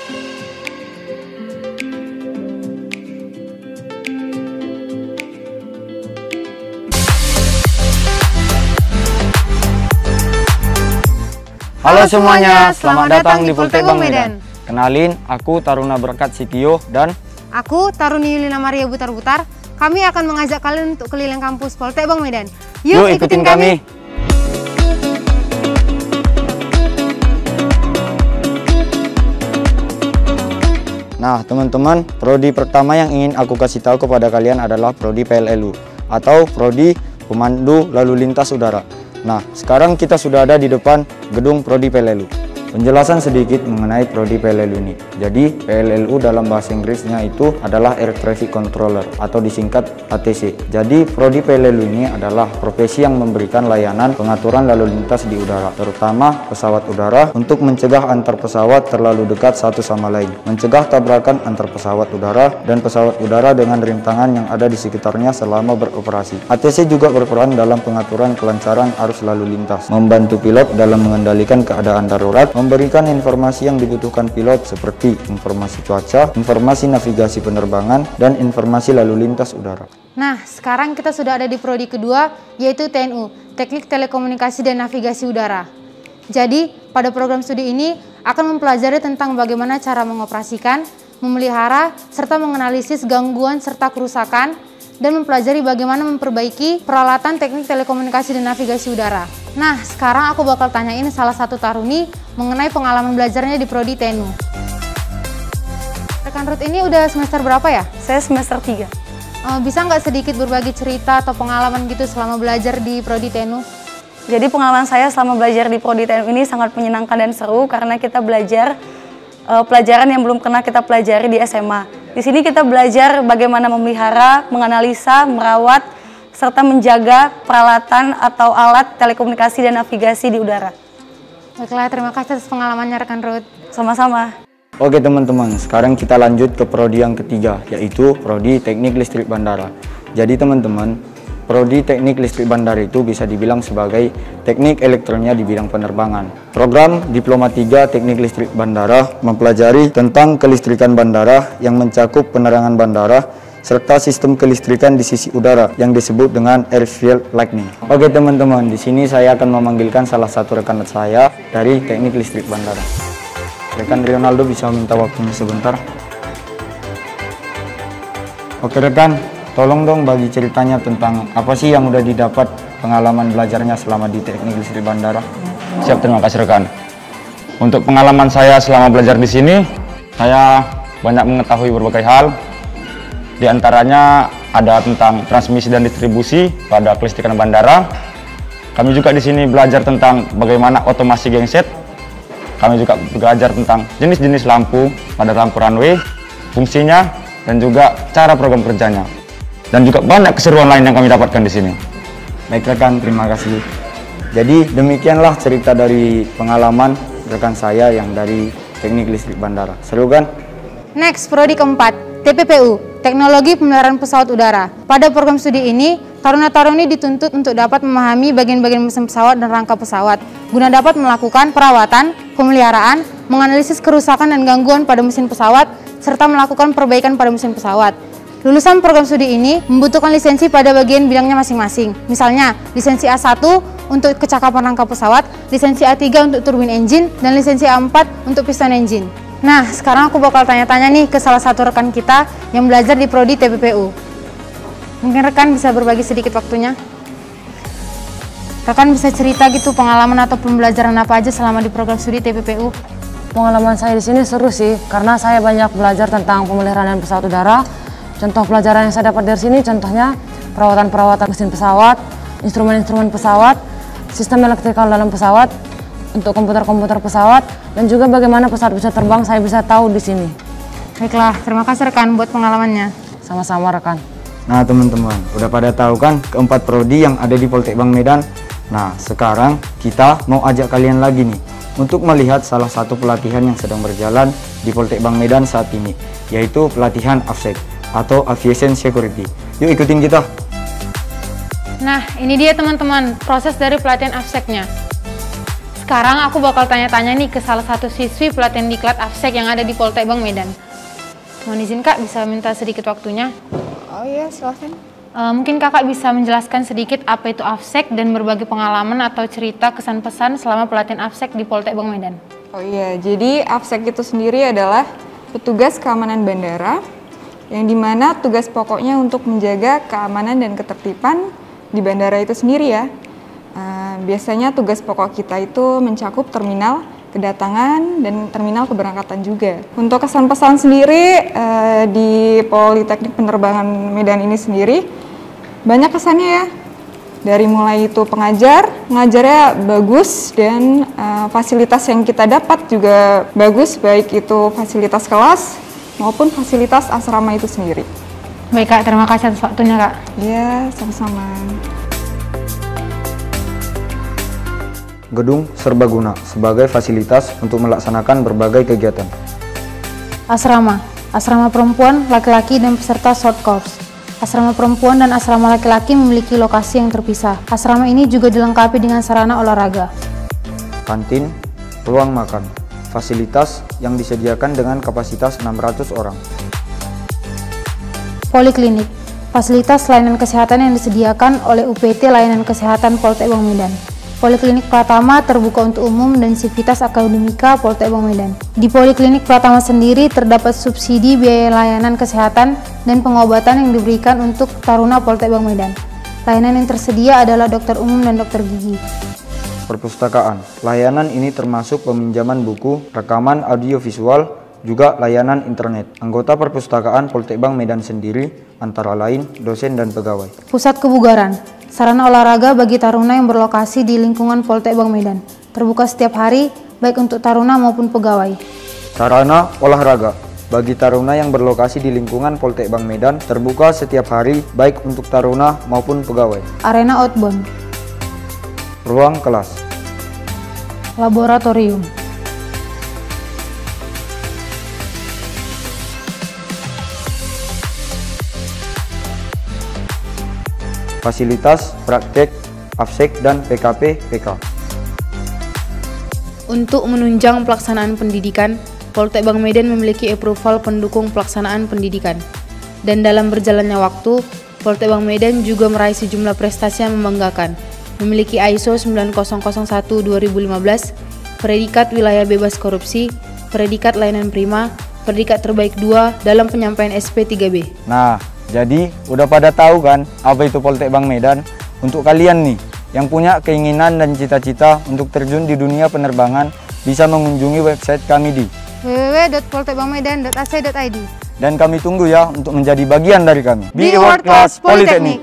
Halo semuanya, selamat datang di Poltek Bang Medan. Kenalin, aku Taruna Berkat Sitio dan aku Taruni Yulina Maria Butar-Butar. Kami akan mengajak kalian untuk keliling kampus Poltek Bang Medan. Yuk ikutin kami. Nah teman-teman, prodi pertama yang ingin aku kasih tahu kepada kalian adalah prodi PLLU atau prodi Pemandu Lalu Lintas Udara. Nah, sekarang kita sudah ada di depan gedung prodi PLLU. Penjelasan sedikit mengenai prodi PLLU ini. Jadi, PLLU dalam bahasa Inggrisnya itu adalah Air Traffic Controller atau disingkat ATC. Jadi, prodi PLLU ini adalah profesi yang memberikan layanan pengaturan lalu lintas di udara, terutama pesawat udara untuk mencegah antar pesawat terlalu dekat satu sama lain, mencegah tabrakan antar pesawat udara dan pesawat udara dengan rintangan yang ada di sekitarnya selama beroperasi. ATC juga berperan dalam pengaturan kelancaran arus lalu lintas, membantu pilot dalam mengendalikan keadaan darurat, memberikan informasi yang dibutuhkan pilot seperti informasi cuaca, informasi navigasi penerbangan, dan informasi lalu lintas udara. Nah, sekarang kita sudah ada di prodi kedua, yaitu TNU, Teknik Telekomunikasi dan Navigasi Udara. Jadi, pada program studi ini akan mempelajari tentang bagaimana cara mengoperasikan, memelihara, serta menganalisis gangguan serta kerusakan, dan mempelajari bagaimana memperbaiki peralatan teknik telekomunikasi dan navigasi udara. Nah, sekarang aku bakal tanyain salah satu taruni mengenai pengalaman belajarnya di prodi TNU. Rekan Ruth ini udah semester berapa ya? Saya semester 3. Bisa nggak sedikit berbagi cerita atau pengalaman gitu selama belajar di prodi TNU? Jadi pengalaman saya selama belajar di prodi TNU ini sangat menyenangkan dan seru karena kita belajar pelajaran yang belum pernah kita pelajari di SMA. Di sini kita belajar bagaimana memelihara, menganalisa, merawat, serta menjaga peralatan atau alat telekomunikasi dan navigasi di udara. Baiklah, terima kasih atas pengalamannya rekan Ruth. Sama-sama. Oke teman-teman, sekarang kita lanjut ke prodi yang ketiga, yaitu prodi Teknik Listrik Bandara. Jadi teman-teman, prodi Teknik Listrik Bandara itu bisa dibilang sebagai teknik elektroniknya di bidang penerbangan. Program Diploma 3 Teknik Listrik Bandara mempelajari tentang kelistrikan bandara yang mencakup penerangan bandara serta sistem kelistrikan di sisi udara yang disebut dengan airfield lighting. Oke teman-teman, di sini saya akan memanggilkan salah satu rekan saya dari Teknik Listrik Bandara. Rekan Ronaldo bisa minta waktunya sebentar. Oke rekan, tolong dong bagi ceritanya tentang apa sih yang udah didapat pengalaman belajarnya selama di Teknik Listrik Bandara. Siap, terima kasih rekan. Untuk pengalaman saya selama belajar di sini, saya banyak mengetahui berbagai hal. Di antaranya ada tentang transmisi dan distribusi pada kelistrikan bandara. Kami juga di sini belajar tentang bagaimana otomasi genset. Kami juga belajar tentang jenis-jenis lampu pada lampu runway, fungsinya, dan juga cara program kerjanya. Dan juga banyak keseruan lain yang kami dapatkan di sini. Baik rekan, terima kasih. Jadi demikianlah cerita dari pengalaman rekan saya yang dari Teknik Listrik Bandara. Seru kan? Next, prodi keempat, TPPU, Teknologi Pemeliharaan Pesawat Udara. Pada program studi ini, taruna-taruni dituntut untuk dapat memahami bagian-bagian mesin pesawat dan rangka pesawat, guna dapat melakukan perawatan, pemeliharaan, menganalisis kerusakan dan gangguan pada mesin pesawat, serta melakukan perbaikan pada mesin pesawat. Lulusan program studi ini membutuhkan lisensi pada bagian bidangnya masing-masing. Misalnya, lisensi A1 untuk kecakapan rangka pesawat, lisensi A3 untuk turbin engine, dan lisensi A4 untuk piston engine. Nah, sekarang aku bakal tanya-tanya nih ke salah satu rekan kita yang belajar di prodi TPPU. Mungkin rekan bisa berbagi sedikit waktunya. Rekan bisa cerita gitu pengalaman atau pembelajaran apa aja selama di program studi TPPU? Pengalaman saya di sini seru sih, karena saya banyak belajar tentang pemeliharaan pesawat udara. Contoh pelajaran yang saya dapat dari sini, contohnya perawatan-perawatan mesin pesawat, instrumen-instrumen pesawat, sistem elektrikal dalam pesawat, untuk komputer-komputer pesawat, dan juga bagaimana pesawat bisa terbang, saya bisa tahu di sini. Baiklah, terima kasih rekan buat pengalamannya. Sama-sama rekan. Nah teman-teman, udah pada tahu kan keempat prodi yang ada di Poltek Bang Medan? Nah sekarang kita mau ajak kalian lagi nih untuk melihat salah satu pelatihan yang sedang berjalan di Poltek Bang Medan saat ini, yaitu pelatihan AFSEC atau Aviation Security. Yuk ikutin kita. Nah, ini dia teman-teman proses dari pelatihan AFSEC-nya. Sekarang aku bakal tanya-tanya nih ke salah satu siswi pelatihan diklat AFSEK yang ada di Poltek Bang Medan. Mohon izin Kak, bisa minta sedikit waktunya? Oh iya, silahkan. Mungkin Kakak bisa menjelaskan sedikit apa itu AFSEK dan berbagi pengalaman atau cerita kesan-pesan selama pelatihan AFSEK di Poltek Bang Medan. Oh iya, jadi AFSEK itu sendiri adalah petugas keamanan bandara yang dimana tugas pokoknya untuk menjaga keamanan dan ketertiban di bandara itu sendiri ya. Biasanya tugas pokok kita itu mencakup terminal kedatangan dan terminal keberangkatan juga. Untuk kesan pesan sendiri di Politeknik Penerbangan Medan ini sendiri banyak kesannya ya. Dari mulai itu pengajarnya bagus dan fasilitas yang kita dapat juga bagus, baik itu fasilitas kelas maupun fasilitas asrama itu sendiri. Baik Kak, terima kasih atas waktunya Kak. Ya, sama-sama. Gedung serbaguna sebagai fasilitas untuk melaksanakan berbagai kegiatan. Asrama perempuan, laki-laki, dan peserta short course. Asrama perempuan dan asrama laki-laki memiliki lokasi yang terpisah. Asrama ini juga dilengkapi dengan sarana olahraga. Kantin, ruang makan, fasilitas yang disediakan dengan kapasitas 600 orang. Poliklinik, fasilitas layanan kesehatan yang disediakan oleh UPT Layanan Kesehatan Poltek Bang Medan. Poliklinik Pratama terbuka untuk umum dan Sivitas Akademika Poltek Bang Medan. Di Poliklinik Pratama sendiri terdapat subsidi biaya layanan kesehatan dan pengobatan yang diberikan untuk taruna Poltek Bang Medan. Layanan yang tersedia adalah dokter umum dan dokter gigi. Perpustakaan, layanan ini termasuk peminjaman buku, rekaman audiovisual, juga layanan internet. Anggota perpustakaan Poltek Bang Medan sendiri antara lain dosen dan pegawai. Pusat kebugaran, sarana olahraga bagi taruna yang berlokasi di lingkungan Poltek Bang Medan. Terbuka setiap hari, baik untuk taruna maupun pegawai. Sarana olahraga bagi taruna yang berlokasi di lingkungan Poltek Bang Medan terbuka setiap hari, baik untuk taruna maupun pegawai. Arena outbound. Ruang kelas. Laboratorium. Fasilitas praktek AFSEK dan PKP-PK. Untuk menunjang pelaksanaan pendidikan, Poltek Bang Medan memiliki approval pendukung pelaksanaan pendidikan. Dan dalam berjalannya waktu, Poltek Bang Medan juga meraih sejumlah prestasi yang membanggakan. Memiliki ISO 9001-2015, predikat wilayah bebas korupsi, predikat layanan prima, predikat terbaik 2 dalam penyampaian SP3B. Nah, jadi udah pada tahu kan apa itu Poltek Bang Medan? Untuk kalian nih yang punya keinginan dan cita-cita untuk terjun di dunia penerbangan, bisa mengunjungi website kami di www.poltekbangmedan.ac.id. dan kami tunggu ya untuk menjadi bagian dari kami Di World Class Politeknik.